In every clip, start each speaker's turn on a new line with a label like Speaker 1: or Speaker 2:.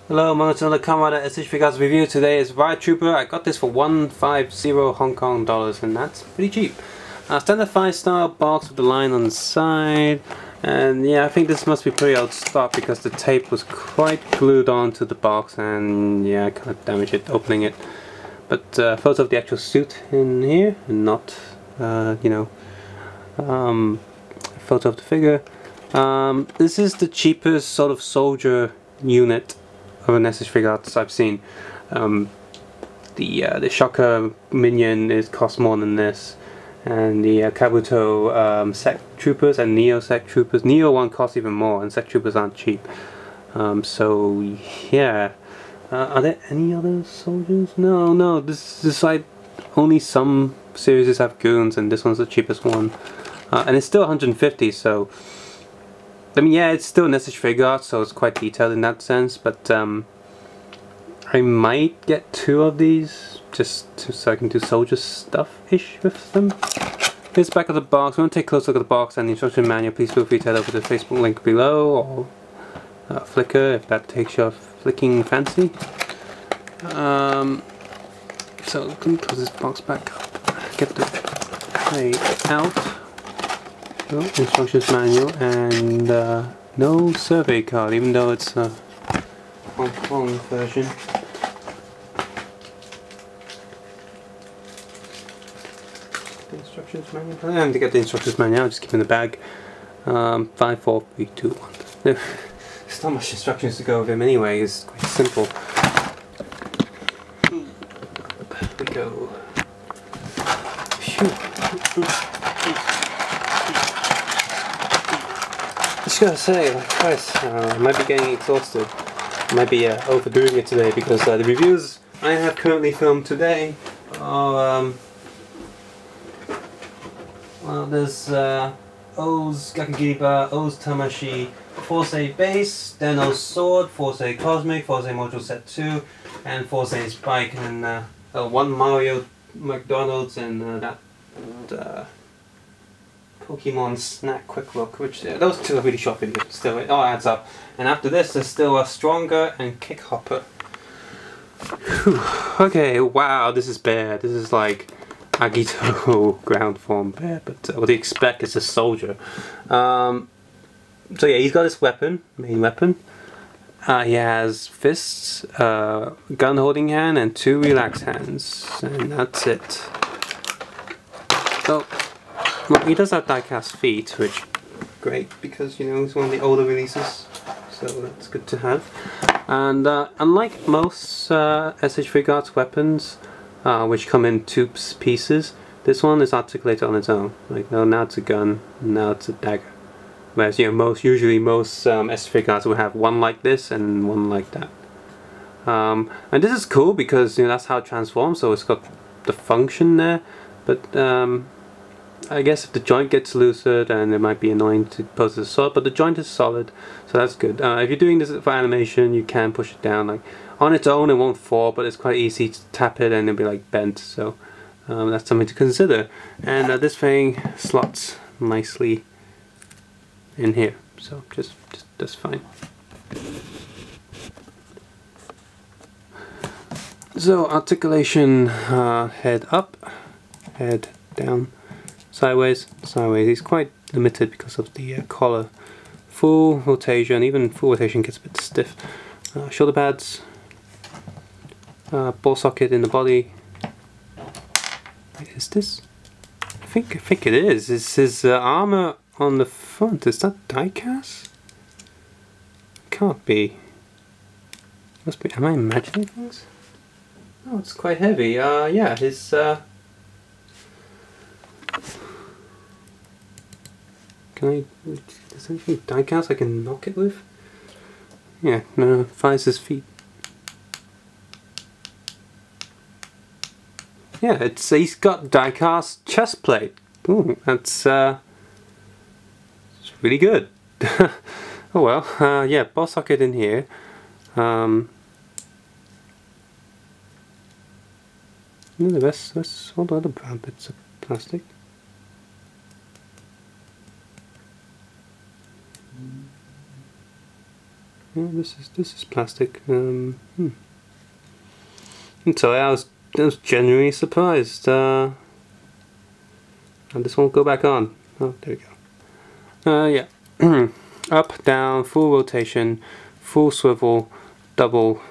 Speaker 1: Hello, welcome to another Kamen Figuarts review. Today is Riot Trooper. I got this for 150 Hong Kong dollars, and that's pretty cheap. Standard 5-star box with the line on the side, and yeah, I think this must be pretty old stock because the tape was quite glued onto the box, and yeah, I kind of damaged it opening it. But photo of the actual suit in here, and not photo of the figure. This is the cheapest sort of soldier unit of an Figuarts I've seen. The Shocker minion costs more than this, and the Kabuto Sec Troopers and Neo Sec Troopers. Neo one costs even more, and Sec Troopers aren't cheap. So yeah, are there any other soldiers? No. This is like only some series have goons, and this one's the cheapest one, and it's still 150. So. I mean, yeah, it's still an Figuarts, so it's quite detailed in that sense, but I might get 2 of these, just so I can do soldier stuff-ish with them. Here's the back of the box. We want to take a close look at the box and the instruction manual. Please feel free to head over to the Facebook link below, or Flickr, if that takes your flicking fancy. So, let me close this box back up. Get the tray out. Instructions manual, and no survey card, even though it's a Hong Kong version. The instructions manual. I have to get the instructions manual. I'll just keep it in the bag. 5, 4, 3, 2, 1. There's not much instructions to go with him anyway. It's quite simple. There we go. Phew. I just gotta say, like, Christ, I might be getting exhausted. I might be overdoing it today because the reviews I have currently filmed today are, well, there's O's Gakugiba, O's Tamashi, Force Base, then O's Sword, Force Cosmic, Force Module Set 2, and Force Spike, and one Mario McDonald's, and that Pokemon Snack Quick Look, which those 2 are really short videos. Still, it all adds up. And after this, there's still a Stronger and Kick Hopper. Whew. Okay, wow, this is bad. This is like Agito ground form bad, but what do you expect? It's a soldier. So yeah, he's got his weapon, main weapon. He has fists, gun holding hand, and 2 relax hands, and that's it. So. Well, he does have die-cast feet, which is great because, you know, it's one of the older releases, so that's good to have. And unlike most Figuarts weapons, which come in 2 pieces, this one is articulated on its own. Like, no, now it's a gun, now it's a dagger. Whereas, you know, usually most Figuarts will have one like this and one like that. And this is cool because, you know, that's how it transforms, so it's got the function there, but I guess if the joint gets looser, then it might be annoying to pose as a sword, but the joint is solid, so that's good. If you're doing this for animation, you can push it down. Like on its own, it won't fall, but it's quite easy to tap it and it'll be like bent. So that's something to consider. And this thing slots nicely in here, so just that's fine. So articulation, head up, head down. Sideways, sideways. He's quite limited because of the collar. Full rotation, even full rotation gets a bit stiff. Shoulder pads, ball socket in the body. Wait, is this? I think it is. Is his armor on the front? Is that die-cast? Can't be. Must be. Am I imagining things? Oh, it's quite heavy. Yeah, his. Is there anything die-cast I can knock it with? Yeah, no, Faiz's feet. Yeah, he's got die-cast chest plate. Ooh, that's it's really good. Oh well, yeah, ball socket in here. The rest, all the other brown bits of plastic. Yeah, this is plastic. And so I was genuinely surprised. And this won't go back on. Oh, there we go. Yeah. Up, down, full rotation, full swivel, double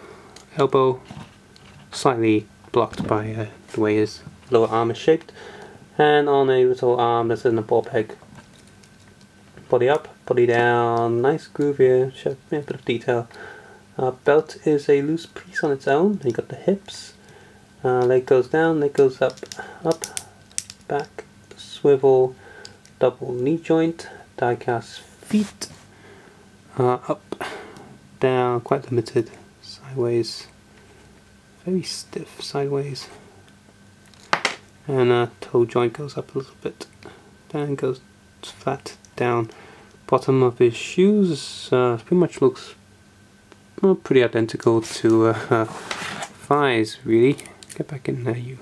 Speaker 1: elbow, slightly blocked by the way his lower arm is shaped, and on a little arm that's in a ball peg. Body up, body down, nice groove here, a bit of detail. Belt is a loose piece on its own. You got the hips, leg goes down, leg goes up, back, swivel, double knee joint, die cast feet, up, down, quite limited, sideways, very stiff sideways, and toe joint goes up a little bit, then goes flat down. Bottom of his shoes pretty much looks pretty identical to Faiz, really. Get back in there, you.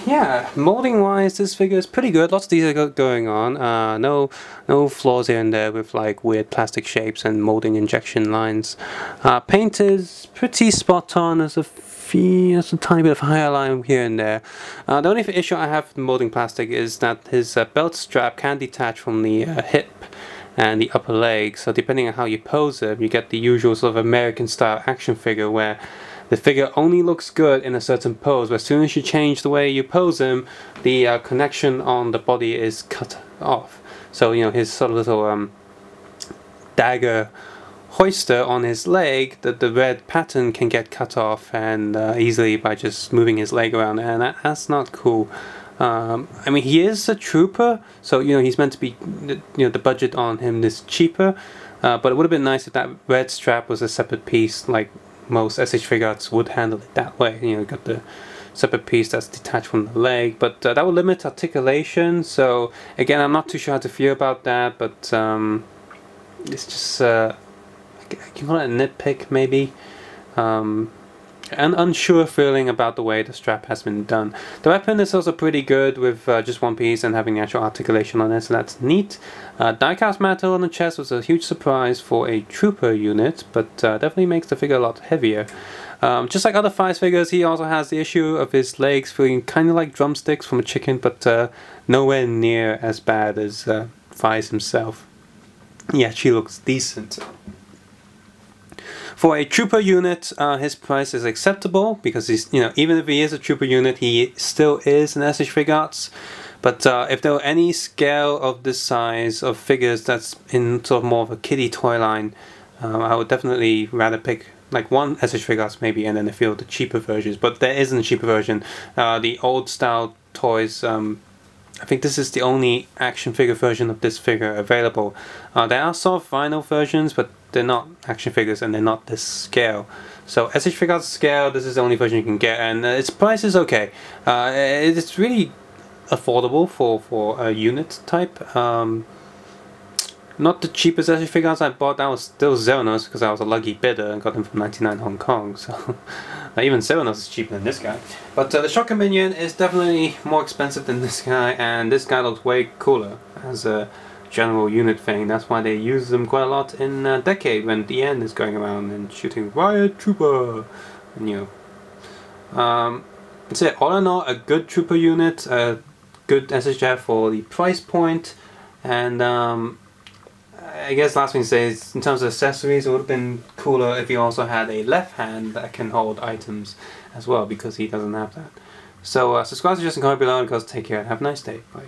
Speaker 1: Yeah, molding wise, this figure is pretty good. Lots of detail going on. No flaws here and there with like weird plastic shapes and molding injection lines. Paint is pretty spot on. There's a tiny bit of higher line here and there. The only issue I have with molding plastic is that his belt strap can detach from the hip and the upper leg. So depending on how you pose it, you get the usual sort of American style action figure where the figure only looks good in a certain pose, but as soon as you change the way you pose him, the connection on the body is cut off. So, you know, his sort of little dagger hoister on his leg, the red pattern can get cut off and easily by just moving his leg around, and that's not cool. I mean, he is a trooper, so, you know, he's meant to be, you know, the budget on him is cheaper, but it would have been nice if that red strap was a separate piece, like most SH Figuarts would handle it that way. You know, you got the separate piece that's detached from the leg, but that would limit articulation. So again, I'm not too sure how to feel about that, but it's just you call it a nitpick maybe. An unsure feeling about the way the strap has been done. The weapon is also pretty good with just one piece and having the actual articulation on it, so that's neat. Die-cast metal on the chest was a huge surprise for a trooper unit, but definitely makes the figure a lot heavier. Just like other Faiz figures, he also has the issue of his legs feeling kind of like drumsticks from a chicken, but nowhere near as bad as Faiz himself. He actually looks decent. For a trooper unit, his price is acceptable because he's, you know, even if he is a trooper unit, he still is an SH Figuarts. But if there were any scale of this size of figures that's in sort of more of a kiddie toy line, I would definitely rather pick like one SH Figuarts maybe, and then a few of the cheaper versions. But there isn't a cheaper version. The old style toys, I think this is the only action figure version of this figure available. There are soft vinyl versions, but they're not action figures and they're not this scale. So SH Figuarts scale, this is the only version you can get, and its price is okay. It's really affordable for a unit type. Not the cheapest SH Figuarts I bought, that was still Xeranos because I was a lucky bidder and got them for 99 Hong Kong. So even Xeranos is cheaper than this guy. But the Shotgun Minion is definitely more expensive than this guy, and this guy looks way cooler as a general unit thing. That's why they use them quite a lot in Decade when DN is going around and shooting Riot Trooper. And, you know, that's it. All in all, a good trooper unit, a good SHF for the price point, and I guess last thing to say is in terms of accessories, it would have been cooler if he also had a left hand that can hold items as well, because he doesn't have that. So subscribe, suggest, and comment below, and guys, take care and have a nice day. Bye.